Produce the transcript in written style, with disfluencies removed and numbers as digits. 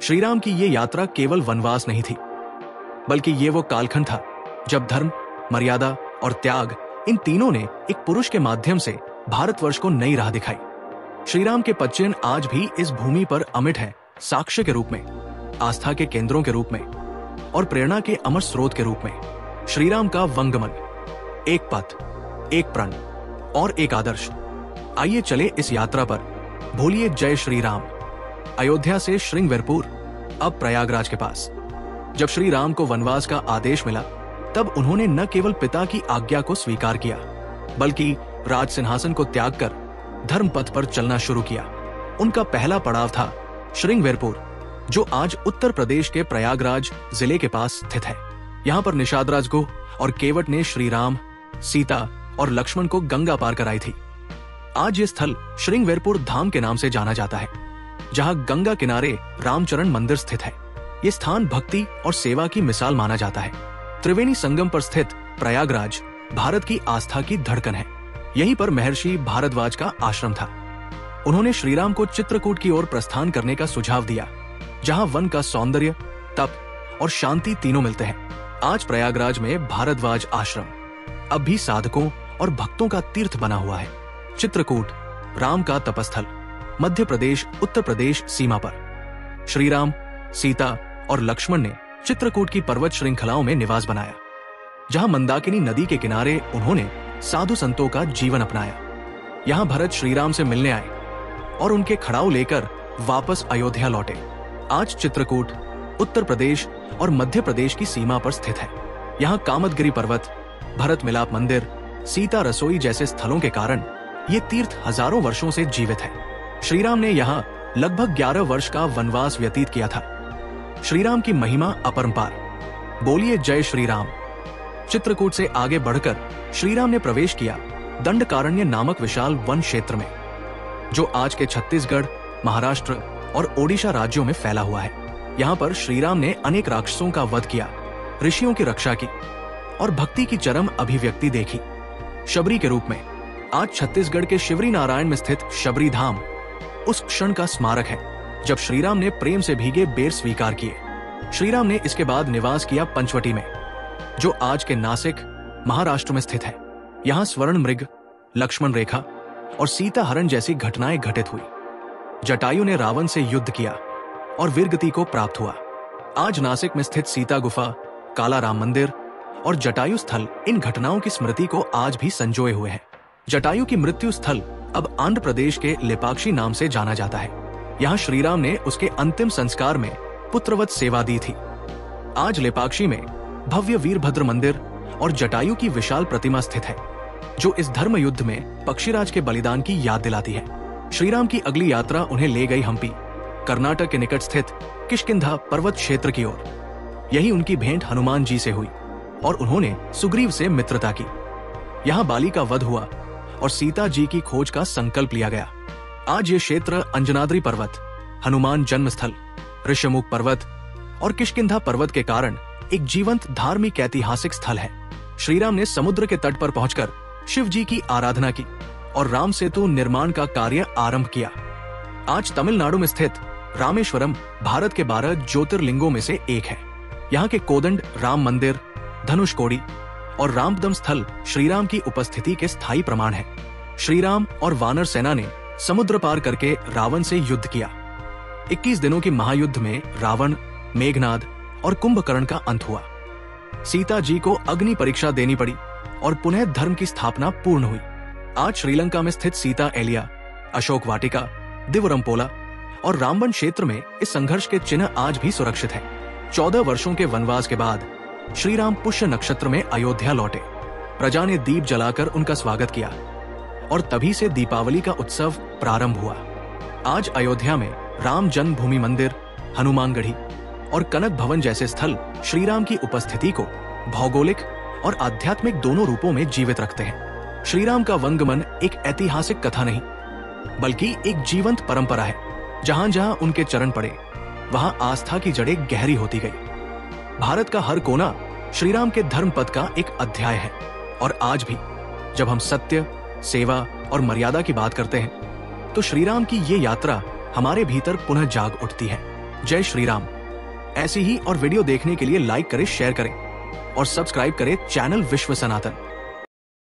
श्री राम की ये यात्रा केवल वनवास नहीं थी, बल्कि ये वो कालखंड था जब धर्म, मर्यादा और त्याग, इन तीनों ने एक पुरुष के माध्यम से भारतवर्ष को नई राह दिखाई। श्री राम के पदचिन्ह आज भी इस भूमि पर अमिट हैं, साक्ष्य के रूप में, आस्था के केंद्रों के रूप में और प्रेरणा के अमर स्रोत के रूप में। श्री राम का वंगमन, एक पथ, एक प्रण और एक आदर्श। आइए चले इस यात्रा पर। बोलिए जय श्री राम। अयोध्या से श्रृंगवेरपुर, अब प्रयागराज के पास। जब श्री राम को वनवास का आदेश मिला, तब उन्होंने न केवल पिता की आज्ञा को स्वीकार किया, बल्कि राज सिंहासन को त्याग कर धर्म पथ पर चलना शुरू किया। उनका पहला पड़ाव था श्रृंगवेरपुर, जो आज उत्तर प्रदेश के प्रयागराज जिले के पास स्थित है। यहाँ पर निषाद गुह और केवट ने श्री राम, सीता और लक्ष्मण को गंगा पार कराई थी। आज ये स्थल श्रृंगवेरपुर धाम के नाम से जाना जाता है, जहाँ गंगा किनारे रामचरण मंदिर स्थित है। ये स्थान भक्ति और सेवा की मिसाल माना जाता है। त्रिवेणी संगम पर स्थित प्रयागराज भारत की आस्था की धड़कन है। यहीं पर महर्षि भारद्वाज का आश्रम था। उन्होंने श्रीराम को चित्रकूट की ओर प्रस्थान करने का सुझाव दिया, जहां वन का सौंदर्य, तप और शांति तीनों मिलते हैं। आज प्रयागराज में भारद्वाज आश्रम अब भी साधकों और भक्तों का तीर्थ बना हुआ है। चित्रकूट, राम का तपस्थल, मध्य प्रदेश उत्तर प्रदेश सीमा पर। श्री राम, सीता और लक्ष्मण ने चित्रकूट की पर्वत श्रृंखलाओं में निवास बनाया, जहां मंदाकिनी नदी के किनारे उन्होंने साधु संतों का जीवन अपनाया। यहाँ भरत श्रीराम से मिलने आए और उनके खड़ाऊ लेकर वापस अयोध्या लौटे। आज चित्रकूट उत्तर प्रदेश और मध्य प्रदेश की सीमा पर स्थित है। यहाँ कामदगिरी पर्वत, भरत मिलाप मंदिर, सीता रसोई जैसे स्थलों के कारण ये तीर्थ हजारों वर्षों से जीवित है। श्रीराम ने यहाँ लगभग 11 वर्ष का वनवास व्यतीत किया था। श्रीराम की महिमा अपरंपार। बोलिए जय श्री राम। चित्रकूट से आगे बढ़कर श्रीराम ने प्रवेश किया दंडकारण्य नामक विशाल वन क्षेत्र में, जो आज के छत्तीसगढ़, महाराष्ट्र और ओडिशा राज्यों में फैला हुआ है। यहाँ पर श्रीराम ने अनेक राक्षसों का वध किया, ऋषियों की रक्षा की और भक्ति की चरम अभिव्यक्ति देखी। शबरी के रूप में आज छत्तीसगढ़ के शिवरी नारायण में स्थित शबरी धाम उस क्षण का स्मारक है जब श्रीराम ने प्रेम से भीगे बेर स्वीकार किए। श्रीराम ने इसके बाद निवास किया पंचवटी में, जो आज के नासिक, महाराष्ट्र में स्थित है। यहाँ स्वर्ण मृग, लक्ष्मण रेखा और सीता हरण जैसी घटनाएं घटित हुई। जटायु ने रावण से युद्ध किया और वीरगति को प्राप्त हुआ। आज नासिक में स्थित सीता गुफा, काला राम मंदिर और जटायु स्थल इन घटनाओं की स्मृति को आज भी संजोए हुए हैं। जटायु की मृत्यु स्थल अब आंध्र प्रदेश के लेपाक्षी नाम से जाना जाता है। यहाँ श्रीराम ने उसके अंतिम संस्कार में पुत्रवत सेवा दी थी। आज लेपाक्षी में भव्य वीरभद्र मंदिर और जटायु की विशाल प्रतिमा स्थित है, जो इस धर्म युद्ध में पक्षीराज के बलिदान की याद दिलाती है। श्रीराम की अगली यात्रा उन्हें ले गई हम्पी, कर्नाटक के निकट स्थित किष्किंधा पर्वत क्षेत्र की ओर। यही उनकी भेंट हनुमान जी से हुई और उन्होंने सुग्रीव से मित्रता की। यहाँ बाली का वध हुआ और सीता जी की खोज का संकल्प लिया गया। आज ये क्षेत्र अंजनाद्री पर्वत, हनुमान जन्मस्थल, ऋषमुख पर्वत और किष्किंधा पर्वत के कारण एक जीवंत धार्मिक ऐतिहासिक स्थल है। श्रीराम ने समुद्र के तट पर पहुंचकर शिव जी की आराधना की और राम सेतु निर्माण का कार्य आरंभ किया। आज तमिलनाडु में स्थित रामेश्वरम भारत के 12 ज्योतिर्लिंगों में से एक है। यहाँ के कोदंड राम मंदिर, धनुषकोडी और रामपदम स्थल श्रीराम की उपस्थिति के स्थायी प्रमाण है। श्रीराम और वानर सेना ने समुद्र पार करके रावण से युद्ध किया। 21 दिनों की महायुद्ध में रावण, मेघनाद और कुंभकर्ण का अंत हुआ। सीता जी को अग्नि परीक्षा देनी पड़ी और पुनः धर्म की स्थापना पूर्ण हुई। आज श्रीलंका में स्थित सीता एलिया, अशोक वाटिका, दिवरमपोला और रामबन क्षेत्र में इस संघर्ष के चिन्ह आज भी सुरक्षित है। 14 वर्षों के वनवास के बाद श्री राम पुष्य नक्षत्र में अयोध्या लौटे। प्रजा ने दीप जलाकर उनका स्वागत किया और तभी से दीपावली का उत्सव प्रारंभ हुआ। आज अयोध्या में राम जन्मभूमि मंदिर, हनुमानगढ़ी और कनक भवन जैसे स्थल श्रीराम की उपस्थिति को भौगोलिक और आध्यात्मिक दोनों रूपों में जीवित रखते हैं। श्रीराम का वंगमन एक ऐतिहासिक कथा नहीं, बल्कि एक जीवंत परंपरा है। जहां जहां उनके चरण पड़े, वहां आस्था की जड़ें गहरी होती गई। भारत का हर कोना श्रीराम के धर्म पथ का एक अध्याय है और आज भी जब हम सत्य, सेवा और मर्यादा की बात करते हैं, तो श्रीराम की ये यात्रा हमारे भीतर पुनः जाग उठती है। जय श्री राम। ऐसी ही और वीडियो देखने के लिए लाइक करें, शेयर करें और सब्सक्राइब करें चैनल विश्व सनातन।